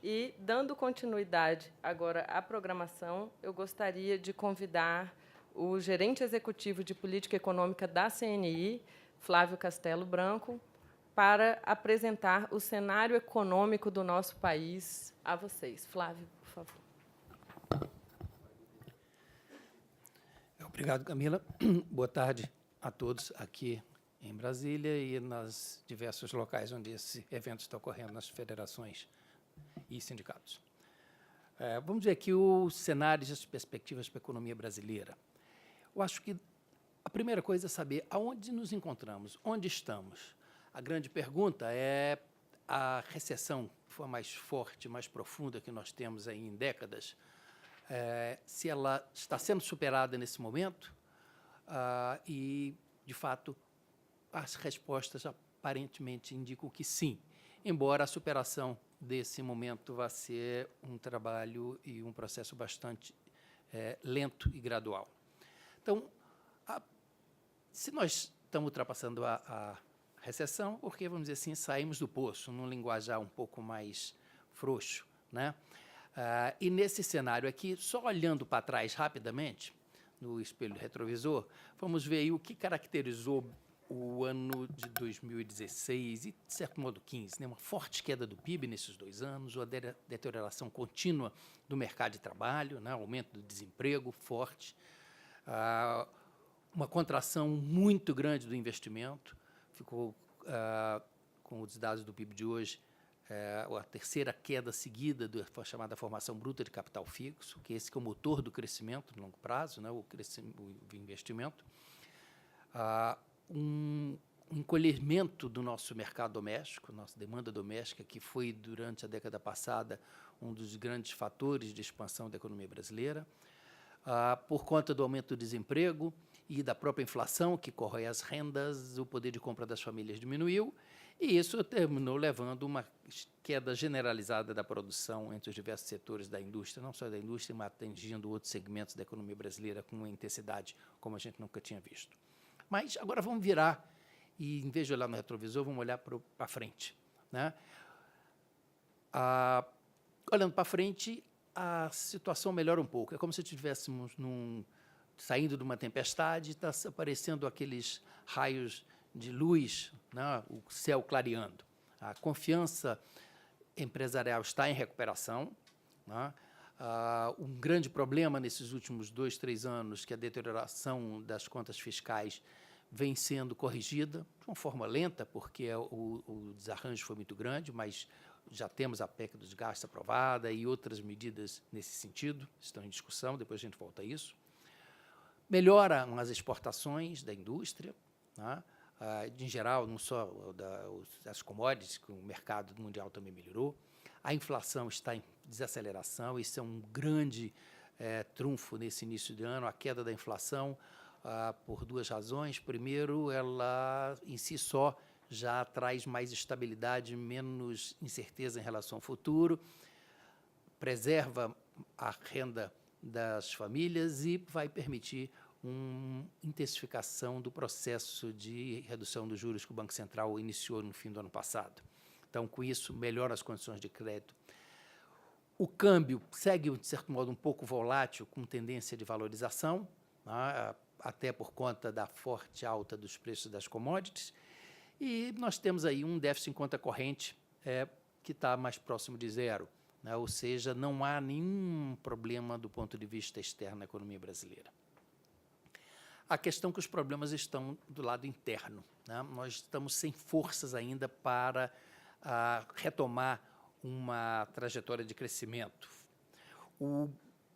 E, dando continuidade agora à programação, eu gostaria de convidar o gerente executivo de política econômica da CNI, Flávio Castelo Branco, para apresentar o cenário econômico do nosso país a vocês. Flávio, por favor. Obrigado, Camila. Boa tarde a todos aqui em Brasília e nos diversos locais onde esse evento está ocorrendo, nas federações e sindicatos. Vamos ver aqui os cenários e as perspectivas para a economia brasileira. Eu acho que a primeira coisa é saber aonde nos encontramos, onde estamos. A grande pergunta é a recessão, que foi a mais forte, mais profunda que nós temos aí em décadas, se ela está sendo superada nesse momento e, de fato, as respostas aparentemente indicam que sim, embora a superação desse momento vá ser um trabalho e um processo bastante lento e gradual. Então, se nós estamos ultrapassando a recessão, porque, vamos dizer assim, saímos do poço, num linguajar um pouco mais frouxo, né? E nesse cenário aqui, só olhando para trás rapidamente, no espelho retrovisor, vamos ver aí o que caracterizou o ano de 2016 e, de certo modo, 15, né? Uma forte queda do PIB nesses 2 anos, uma deterioração contínua do mercado de trabalho, né? Aumento do desemprego forte, uma contração muito grande do investimento, ficou, com os dados do PIB de hoje, a terceira queda seguida da chamada formação bruta de capital fixo, que esse que é o motor do crescimento no longo prazo, né, o investimento, um encolhimento do nosso mercado doméstico, nossa demanda doméstica, que foi, durante a década passada, um dos grandes fatores de expansão da economia brasileira, por conta do aumento do desemprego e da própria inflação, que corrói as rendas, o poder de compra das famílias diminuiu, e isso terminou levando uma queda generalizada da produção entre os diversos setores da indústria, não só da indústria, mas atingindo outros segmentos da economia brasileira com uma intensidade como a gente nunca tinha visto. Mas agora vamos virar e, em vez de olhar no retrovisor, vamos olhar para frente, né? Olhando para frente, a situação melhora um pouco. É como se estivéssemos saindo de uma tempestade, está aparecendo aqueles raios de luz, né, o céu clareando. A confiança empresarial está em recuperação, né? Um grande problema nesses últimos 2, 3 anos, que a deterioração das contas fiscais vem sendo corrigida, de uma forma lenta, porque o desarranjo foi muito grande, mas já temos a PEC dos gastos aprovada e outras medidas nesse sentido, estão em discussão, depois a gente volta a isso. Melhoram as exportações da indústria, né? Em geral, não só das commodities, que o mercado mundial também melhorou. A inflação está em desaceleração, isso é um grande trunfo nesse início de ano, a queda da inflação, por 2 razões. Primeiro, ela, em si só, já traz mais estabilidade, menos incerteza em relação ao futuro, preserva a renda das famílias e vai permitir uma intensificação do processo de redução dos juros que o Banco Central iniciou no fim do ano passado. Então, com isso, melhora as condições de crédito. O câmbio segue, de certo modo, um pouco volátil, com tendência de valorização, né, até por conta da forte alta dos preços das commodities, e nós temos aí um déficit em conta corrente que está mais próximo de zero, né, ou seja, não há nenhum problema do ponto de vista externo na economia brasileira. A questão é que os problemas estão do lado interno, né? Nós estamos sem forças ainda para retomar uma trajetória de crescimento. O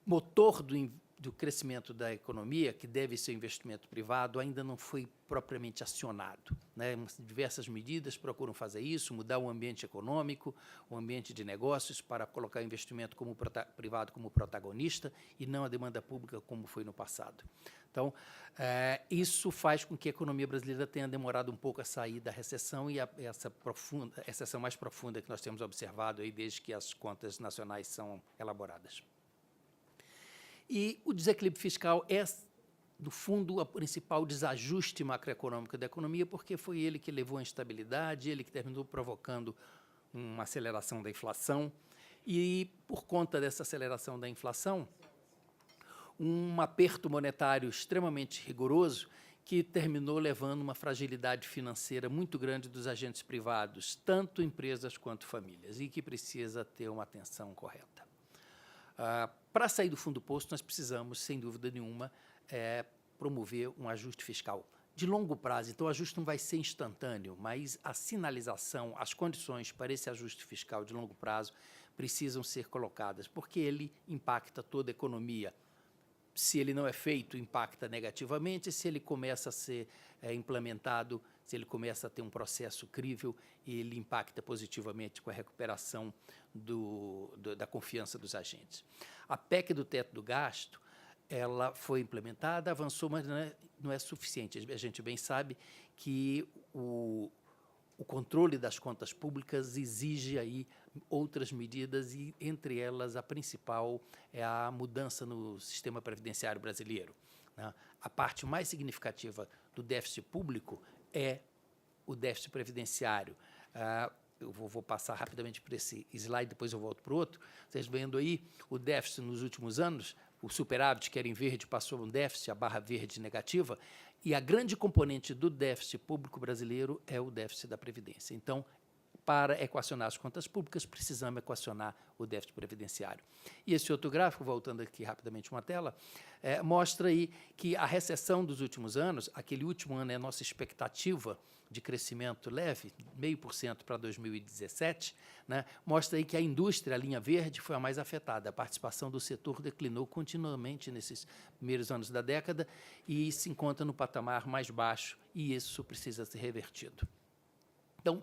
motor do crescimento da economia, que deve ser o investimento privado, ainda não foi propriamente acionado, né? Diversas medidas procuram fazer isso, mudar o ambiente econômico, o ambiente de negócios, para colocar o investimento privado como protagonista e não a demanda pública como foi no passado. Então, isso faz com que a economia brasileira tenha demorado um pouco a sair da recessão e essa recessão mais profunda que nós temos observado aí desde que as contas nacionais são elaboradas. E o desequilíbrio fiscal é, no fundo, o principal desajuste macroeconômico da economia, porque foi ele que levou à instabilidade, ele que terminou provocando uma aceleração da inflação E, por conta dessa aceleração da inflação, um aperto monetário extremamente rigoroso que terminou levando uma fragilidade financeira muito grande dos agentes privados, tanto empresas quanto famílias, e que precisa ter uma atenção correta. Para sair do fundo do poço, nós precisamos, sem dúvida nenhuma, promover um ajuste fiscal de longo prazo. Então, o ajuste não vai ser instantâneo, mas a sinalização, as condições para esse ajuste fiscal de longo prazo precisam ser colocadas, porque ele impacta toda a economia. Se ele não é feito, impacta negativamente. Se ele começa a ser implementado, se ele começa a ter um processo crível, ele impacta positivamente com a recuperação da confiança dos agentes. A PEC do teto do gasto, ela foi implementada, avançou, mas não é suficiente. A gente bem sabe que o controle das contas públicas exige aí outras medidas e, entre elas, a principal é a mudança no sistema previdenciário brasileiro, né? A parte mais significativa do déficit público é o déficit previdenciário. Eu vou passar rapidamente por esse slide, depois eu volto para o outro. Vocês vendo aí o déficit nos últimos anos, o superávit, que era em verde, passou um déficit, a barra verde negativa, e a grande componente do déficit público brasileiro é o déficit da Previdência. Então, para equacionar as contas públicas, precisamos equacionar o déficit previdenciário. E esse outro gráfico, voltando aqui rapidamente uma tela, mostra aí que a recessão dos últimos anos, aquele último ano é a nossa expectativa de crescimento leve, 0,5% para 2017, né, mostra aí que a indústria, a linha verde, foi a mais afetada. A participação do setor declinou continuamente nesses primeiros anos da década e se encontra no patamar mais baixo, e isso precisa ser revertido. Então,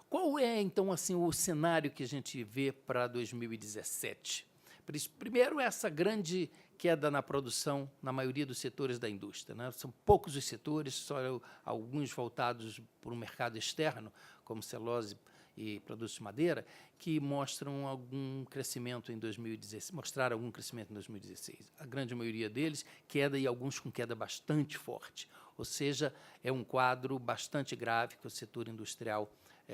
qual é, então, assim, o cenário que a gente vê para 2017? Primeiro, essa grande queda na produção na maioria dos setores da indústria, né? São poucos os setores, só alguns voltados para o mercado externo, como celulose e produtos de madeira, que mostram algum crescimento em 2016, mostraram algum crescimento em 2016. A grande maioria deles, queda, e alguns com queda bastante forte. Ou seja, é um quadro bastante grave que o setor industrial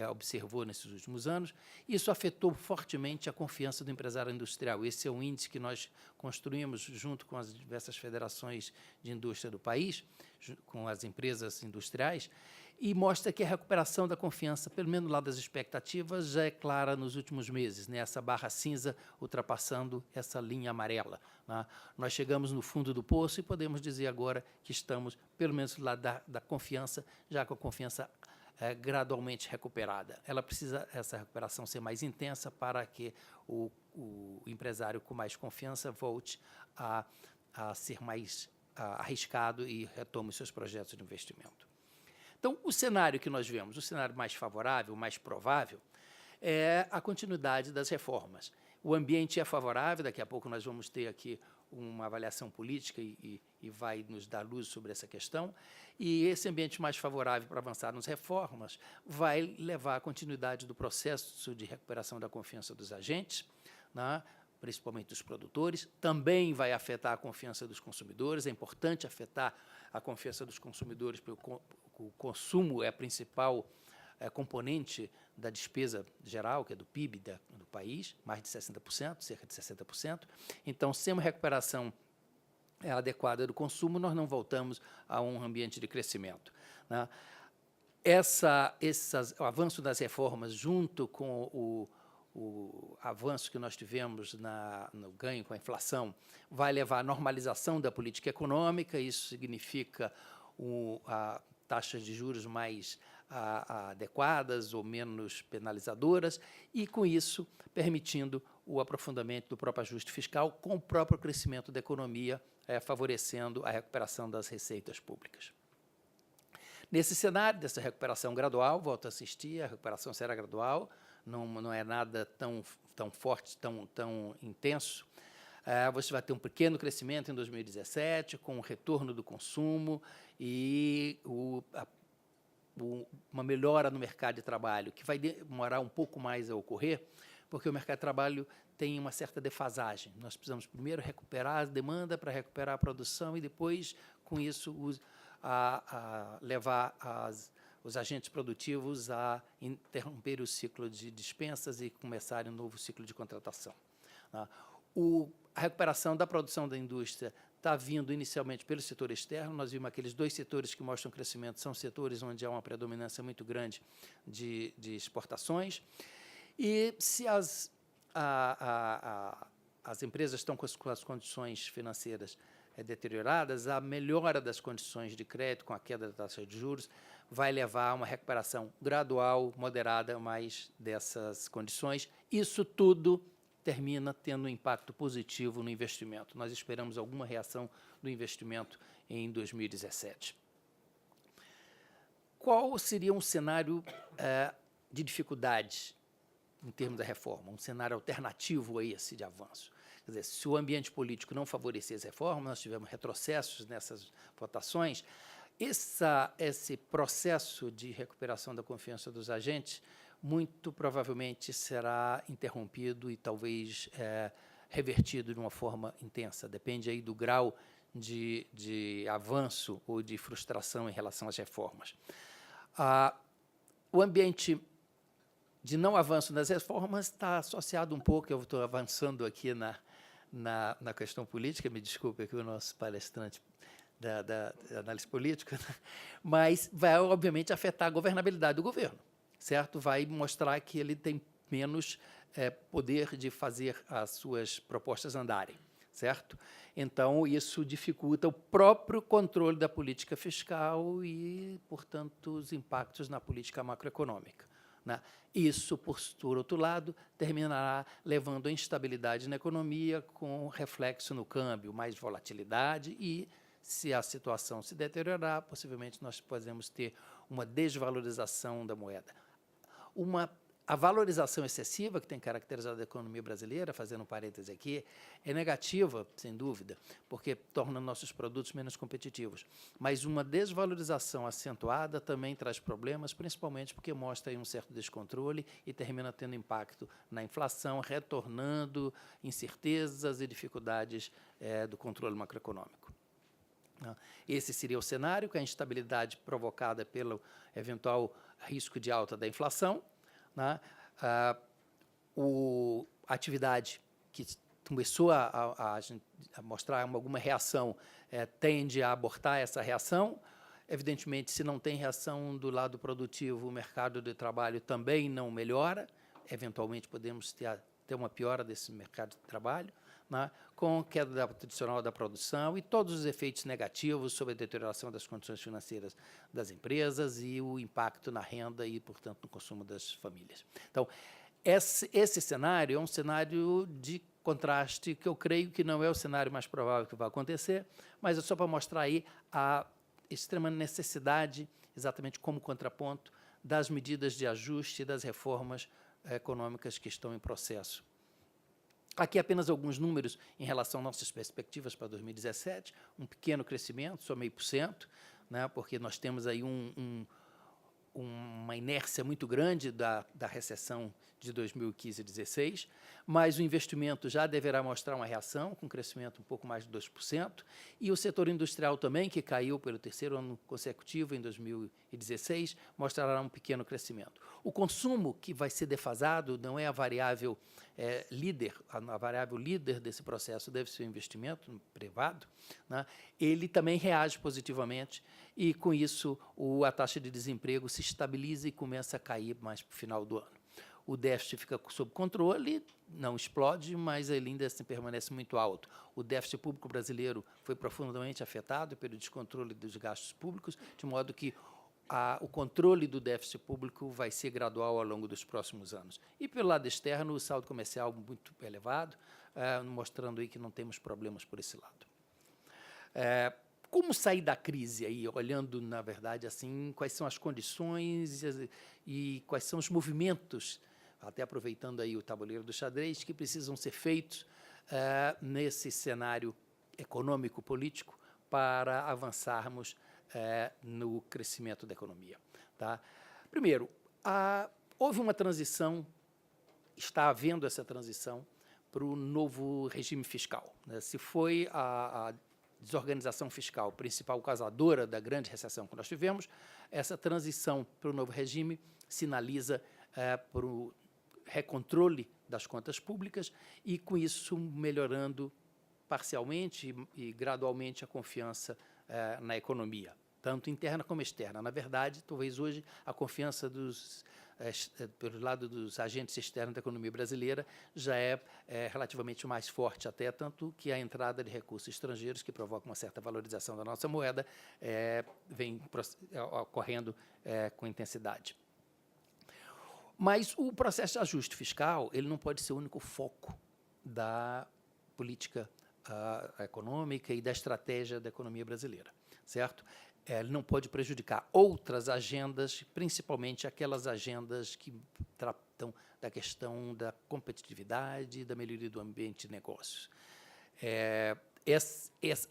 observou nesses últimos anos. Isso afetou fortemente a confiança do empresário industrial. Esse é um índice que nós construímos junto com as diversas federações de indústria do país, com as empresas industriais, e mostra que a recuperação da confiança, pelo menos lá das expectativas, já é clara nos últimos meses, né? Essa barra cinza ultrapassando essa linha amarela, né? Nós chegamos no fundo do poço e podemos dizer agora que estamos, pelo menos lá da confiança, já com a confiança gradualmente recuperada. Ela precisa, essa recuperação, ser mais intensa para que o empresário com mais confiança volte a ser mais arriscado e retome seus projetos de investimento. Então, o cenário que nós vemos, o cenário mais favorável, mais provável, é a continuidade das reformas. O ambiente é favorável, daqui a pouco nós vamos ter aqui uma avaliação política e vai nos dar luz sobre essa questão, e esse ambiente mais favorável para avançar nas reformas vai levar à continuidade do processo de recuperação da confiança dos agentes, né, principalmente dos produtores, também vai afetar a confiança dos consumidores. É importante afetar a confiança dos consumidores, porque o consumo é a principal componente da despesa geral, que é do PIB do país, mais de 60%, cerca de 60%. Então, sem uma recuperação adequada do consumo, nós não voltamos a um ambiente de crescimento, né? O avanço das reformas, junto com o avanço que nós tivemos no ganho com a inflação, vai levar à normalização da política econômica. Isso significa taxas de juros mais adequadas ou menos penalizadoras, e, com isso, permitindo o aprofundamento do próprio ajuste fiscal, com o próprio crescimento da economia, favorecendo a recuperação das receitas públicas. Nesse cenário dessa recuperação gradual, volto a insistir, a recuperação será gradual, não é nada tão forte, tão intenso. Você vai ter um pequeno crescimento em 2017, com o retorno do consumo e uma melhora no mercado de trabalho, que vai demorar um pouco mais a ocorrer, porque o mercado de trabalho tem uma certa defasagem. Nós precisamos primeiro recuperar a demanda para recuperar a produção e depois, com isso, levar os agentes produtivos a interromper o ciclo de dispensas e começarem um novo ciclo de contratação. Tá? A recuperação da produção da indústria está vindo inicialmente pelo setor externo. Nós vimos aqueles 2 setores que mostram crescimento, são setores onde há uma predominância muito grande de exportações. E se as empresas estão com as condições financeiras deterioradas, a melhora das condições de crédito com a queda da taxa de juros vai levar a uma recuperação gradual, moderada, mais dessas condições. Isso tudo termina tendo um impacto positivo no investimento. Nós esperamos alguma reação do investimento em 2017. Qual seria um cenário de dificuldade em termos da reforma, um cenário alternativo a esse de avanço? Quer dizer, se o ambiente político não favorecer as reformas, nós tivemos retrocessos nessas votações, esse processo de recuperação da confiança dos agentes muito provavelmente será interrompido e talvez revertido de uma forma intensa. Depende aí do grau de avanço ou de frustração em relação às reformas. O ambiente de não avanço nas reformas está associado um pouco, eu estou avançando aqui na questão política, me desculpe aqui o nosso palestrante da análise política, mas vai, obviamente, afetar a governabilidade do governo, certo? Vai mostrar que ele tem menos poder de fazer as suas propostas andarem, certo? Então, isso dificulta o próprio controle da política fiscal e, portanto, os impactos na política macroeconômica, né? Isso, por outro lado, terminará levando a instabilidade na economia com reflexo no câmbio, mais volatilidade e, se a situação se deteriorar, possivelmente nós podemos ter uma desvalorização da moeda. A valorização excessiva que tem caracterizado a economia brasileira, fazendo um parêntese aqui, é negativa, sem dúvida, porque torna nossos produtos menos competitivos. Mas uma desvalorização acentuada também traz problemas, principalmente porque mostra aí um certo descontrole e termina tendo impacto na inflação, retornando incertezas e dificuldades do controle macroeconômico. Esse seria o cenário, com a instabilidade provocada pelo eventual risco de alta da inflação, né? A atividade que começou a mostrar alguma reação tende a abortar essa reação. Evidentemente, se não tem reação do lado produtivo, o mercado de trabalho também não melhora. Eventualmente, podemos ter uma piora desse mercado de trabalho, né? Com queda tradicional da produção e todos os efeitos negativos sobre a deterioração das condições financeiras das empresas e o impacto na renda e, portanto, no consumo das famílias. Então, esse cenário é um cenário de contraste que eu creio que não é o cenário mais provável que vai acontecer, mas é só para mostrar aí a extrema necessidade, exatamente como contraponto, das medidas de ajuste e das reformas econômicas que estão em processo. Aqui apenas alguns números em relação às nossas perspectivas para 2017, um pequeno crescimento, só 0,5%, né, porque nós temos aí uma inércia muito grande da recessão de 2015 e 2016, mas o investimento já deverá mostrar uma reação, com crescimento um pouco mais de 2%, e o setor industrial também, que caiu pelo terceiro ano consecutivo em 2016, mostrará um pequeno crescimento. O consumo, que vai ser defasado, não é a variável líder, a variável líder desse processo deve ser o investimento privado, né? Ele também reage positivamente e, com isso, a taxa de desemprego se estabiliza e começa a cair mais para o final do ano. O déficit fica sob controle, não explode, mas ele ainda assim permanece muito alto. O déficit público brasileiro foi profundamente afetado pelo descontrole dos gastos públicos, de modo que o controle do déficit público vai ser gradual ao longo dos próximos anos. E, pelo lado externo, o saldo comercial muito elevado, mostrando aí que não temos problemas por esse lado. Como sair da crise aí, olhando, na verdade, assim, quais são as condições e quais são os movimentos, até aproveitando aí o tabuleiro do xadrez, que precisam ser feitos nesse cenário econômico-político para avançarmos no crescimento da economia, tá? Primeiro, houve uma transição, está havendo essa transição para o novo regime fiscal, né? Se foi desorganização fiscal, principal causadora da grande recessão que nós tivemos, essa transição para o novo regime sinaliza para o recontrole das contas públicas e, com isso, melhorando parcialmente e gradualmente a confiança na economia, tanto interna como externa. Na verdade, talvez hoje a confiança pelo lado dos agentes externos da economia brasileira já é relativamente mais forte até, tanto que a entrada de recursos estrangeiros, que provoca uma certa valorização da nossa moeda, vem ocorrendo com intensidade. Mas o processo de ajuste fiscal ele não pode ser o único foco da política econômica e da estratégia da economia brasileira, certo? Ele não pode prejudicar outras agendas, principalmente aquelas agendas que tratam da questão da competitividade e da melhoria do ambiente de negócios.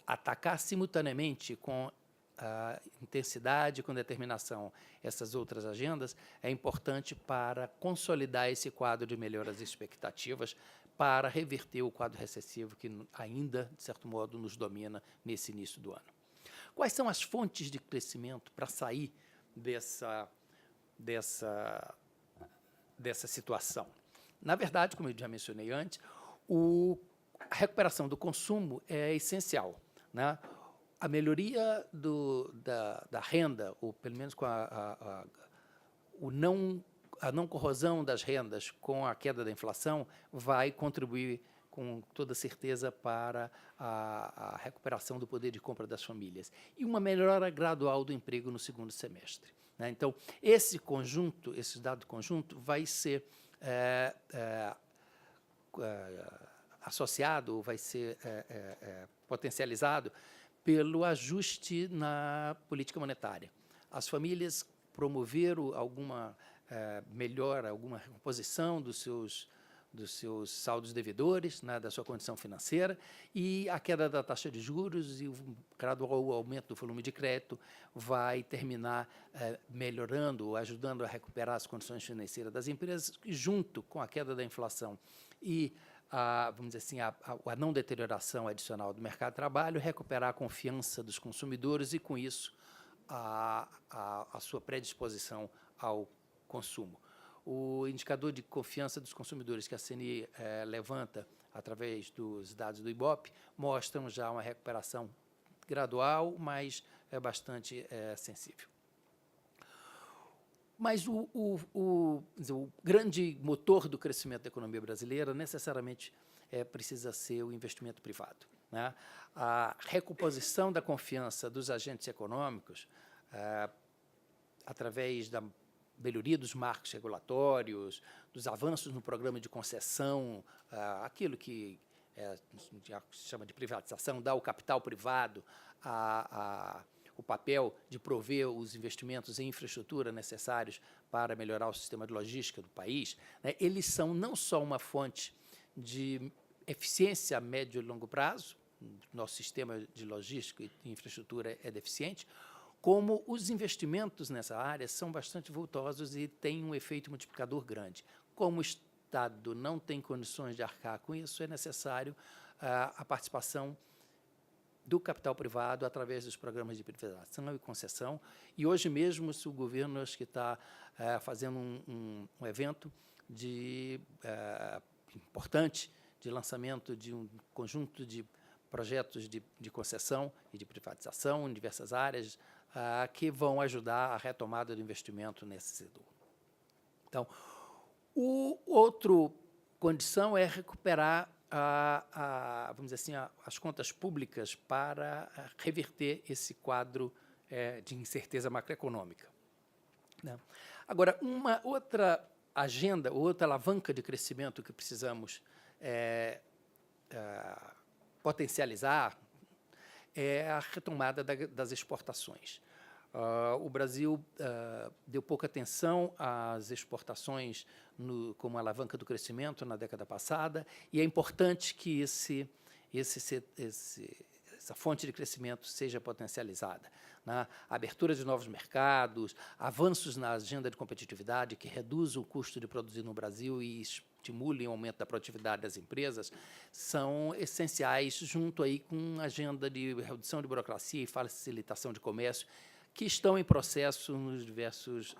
Atacar simultaneamente com intensidade, com determinação, essas outras agendas, é importante para consolidar esse quadro de melhoras expectativas, para reverter o quadro recessivo que ainda, de certo modo, nos domina nesse início do ano. Quais são as fontes de crescimento para sair dessa situação? Na verdade, como eu já mencionei antes, a recuperação do consumo é essencial, né? A melhoria da renda, ou pelo menos com a não corrosão das rendas com a queda da inflação, vai contribuir com toda certeza para a recuperação do poder de compra das famílias e uma melhora gradual do emprego no segundo semestre, né? Então, esse dado conjunto vai ser associado, vai ser potencializado pelo ajuste na política monetária. As famílias promoveram alguma melhora, alguma recomposição dos seus saldos devedores, né, da sua condição financeira, e a queda da taxa de juros e o gradual aumento do volume de crédito vai terminar melhorando, ajudando a recuperar as condições financeiras das empresas, junto com a queda da inflação e vamos dizer assim, a não deterioração adicional do mercado de trabalho, recuperar a confiança dos consumidores e, com isso, a sua predisposição ao consumo. O indicador de confiança dos consumidores que a CNI levanta através dos dados do IBOP mostram já uma recuperação gradual, mas bastante sensível. Mas o grande motor do crescimento da economia brasileira necessariamente precisa ser o investimento privado, né? A recomposição da confiança dos agentes econômicos através da melhoria dos marcos regulatórios, dos avanços no programa de concessão, aquilo que já se chama de privatização, dá ao capital privado o papel de prover os investimentos em infraestrutura necessários para melhorar o sistema de logística do país, né? Eles são não só uma fonte de eficiência a médio e longo prazo, nosso sistema de logística e infraestrutura é deficiente, como os investimentos nessa área são bastante vultosos e têm um efeito multiplicador grande. Como o Estado não tem condições de arcar com isso, é necessário a participação do capital privado através dos programas de privatização e concessão. E hoje mesmo o governo acho que está fazendo um evento importante de lançamento de um conjunto de projetos de concessão e de privatização em diversas áreas que vão ajudar a retomada do investimento nesse setor. Então, outra condição é recuperar vamos dizer assim, as contas públicas para reverter esse quadro de incerteza macroeconômica, né? Agora, uma outra agenda, outra alavanca de crescimento que precisamos potencializar é a retomada das exportações. O Brasil deu pouca atenção às exportações como alavanca do crescimento na década passada, e é importante que essa fonte de crescimento seja potencializada, né? Abertura de novos mercados, avanços na agenda de competitividade que reduz o custo de produzir no Brasil e estimulem o aumento da produtividade das empresas, são essenciais, junto aí com a agenda de redução de burocracia e facilitação de comércio, que estão em processo nos diversos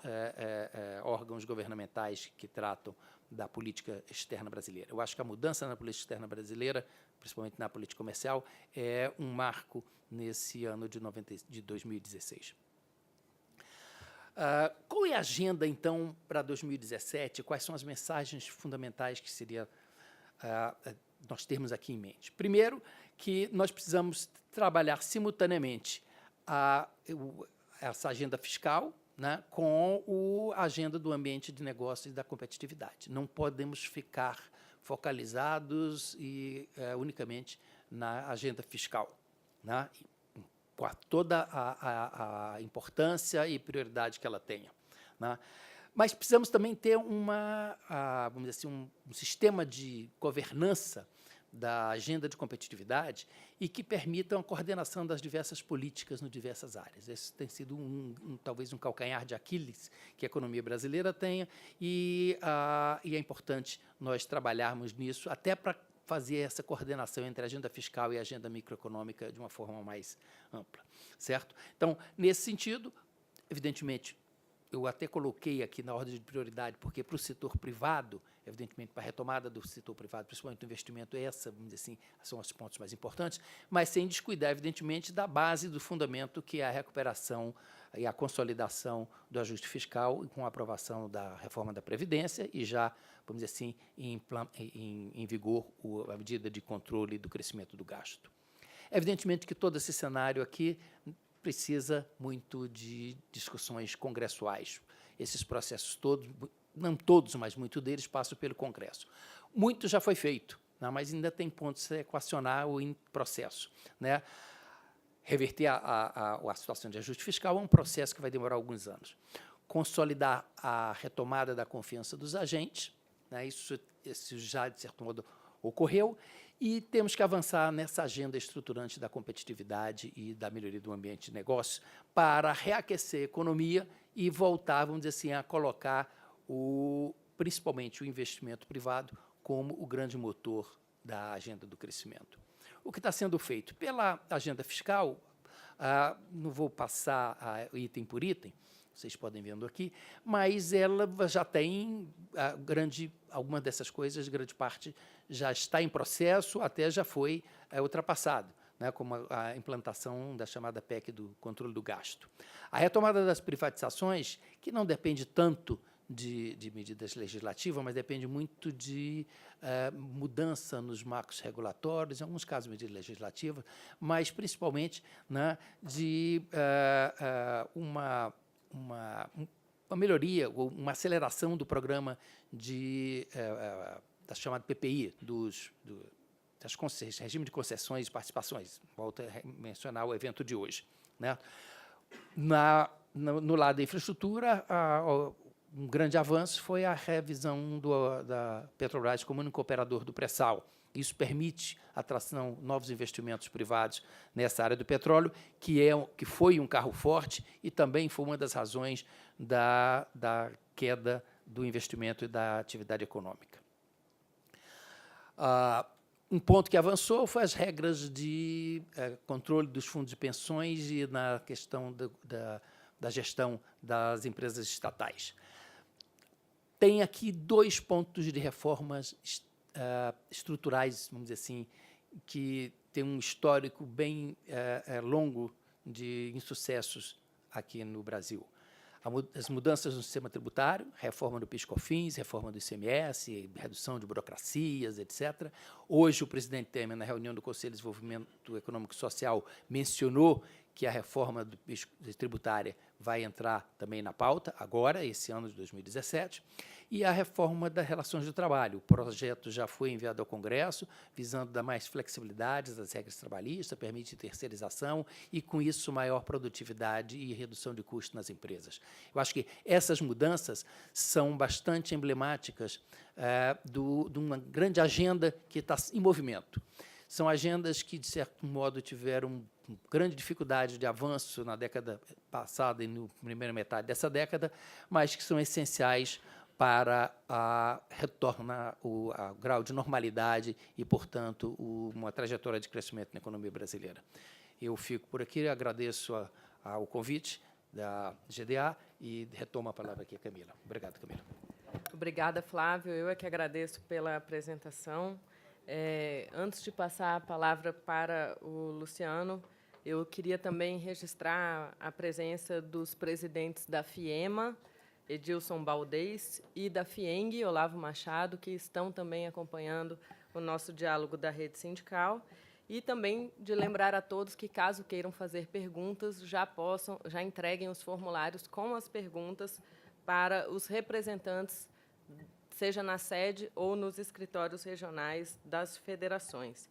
órgãos governamentais que tratam da política externa brasileira. Eu acho que a mudança na política externa brasileira, principalmente na política comercial, é um marco nesse ano de 2016. Qual é a agenda, então, para 2017? Quais são as mensagens fundamentais que seria nós termos aqui em mente? Primeiro, que nós precisamos trabalhar simultaneamente essa agenda fiscal, né, com a agenda do ambiente de negócios e da competitividade. Não podemos ficar focalizados unicamente na agenda fiscal, né, com toda a importância e prioridade que ela tenha, né. Mas precisamos também ter vamos dizer assim, um sistema de governança da agenda de competitividade e que permitam a coordenação das diversas políticas nas diversas áreas. Esse tem sido talvez um calcanhar de Aquiles que a economia brasileira tenha e é importante nós trabalharmos nisso até para fazer essa coordenação entre a agenda fiscal e a agenda microeconômica de uma forma mais ampla, certo? Então, nesse sentido, evidentemente, eu até coloquei aqui na ordem de prioridade, porque para o setor privado, evidentemente, para a retomada do setor privado, principalmente do investimento, vamos dizer assim, são os pontos mais importantes, mas sem descuidar, evidentemente, da base do fundamento, que é a recuperação e a consolidação do ajuste fiscal, com a aprovação da reforma da Previdência e já, vamos dizer assim, em vigor a medida de controle do crescimento do gasto. Evidentemente que todo esse cenário aqui precisa muito de discussões congressuais. Esses processos todos, não todos, mas muito deles, passam pelo Congresso. Muito já foi feito, né, mas ainda tem pontos a equacionar ou em processo, né? Reverter a situação de ajuste fiscal é um processo que vai demorar alguns anos. Consolidar a retomada da confiança dos agentes, né, isso já, de certo modo, ocorreu, e temos que avançar nessa agenda estruturante da competitividade e da melhoria do ambiente de negócio para reaquecer a economia e voltar, vamos dizer assim, a colocar principalmente o investimento privado como o grande motor da agenda do crescimento. O que está sendo feito pela agenda fiscal, não vou passar item por item, vocês podem vendo aqui, mas ela já tem alguma dessas coisas, grande parte já está em processo, até já foi ultrapassado, né, como a implantação da chamada PEC do controle do gasto. A retomada das privatizações, que não depende tanto de medidas legislativas, mas depende muito de mudança nos marcos regulatórios, em alguns casos medidas legislativas, mas principalmente, né, de uma melhoria, ou uma aceleração do programa da chamada PPI, regime de concessões e participações. Volto a mencionar o evento de hoje, né? No lado da infraestrutura, um grande avanço foi a revisão da Petrobras como único operador do pré-sal. Isso permite a atração de novos investimentos privados nessa área do petróleo, que foi um carro forte e também foi uma das razões da queda do investimento e da atividade econômica. Um ponto que avançou foi as regras de controle dos fundos de pensões e na questão da gestão das empresas estatais. Tem aqui 2 pontos de reformas estruturais, vamos dizer assim, que tem um histórico bem longo de insucessos aqui no Brasil. As mudanças no sistema tributário, reforma do PIS/COFINS, reforma do ICMS, redução de burocracias, etc. Hoje, o presidente Temer, na reunião do Conselho de Desenvolvimento Econômico e Social, mencionou que a reforma tributária vai entrar também na pauta, agora, esse ano de 2017, e a reforma das relações de trabalho. O projeto já foi enviado ao Congresso, visando dar mais flexibilidades às regras trabalhistas, permite terceirização e, com isso, maior produtividade e redução de custos nas empresas. Eu acho que essas mudanças são bastante emblemáticas de uma grande agenda que está em movimento. São agendas que, de certo modo, tiveram grande dificuldade de avanço na década passada e na primeira metade dessa década, mas que são essenciais para retornar o grau de normalidade e, portanto, uma trajetória de crescimento na economia brasileira. Eu fico por aqui, agradeço ao convite da GDA e retomo a palavra aqui a Camila. Obrigado, Camila. Obrigada, Flávio. Eu é que agradeço pela apresentação. Antes de passar a palavra para o Luciano, eu queria também registrar a presença dos presidentes da FIEMA, Edilson Baldez, e da FIENG, Olavo Machado, que estão também acompanhando o nosso diálogo da rede sindical, e também de lembrar a todos que, caso queiram fazer perguntas, já entreguem os formulários com as perguntas para os representantes, seja na sede ou nos escritórios regionais das federações.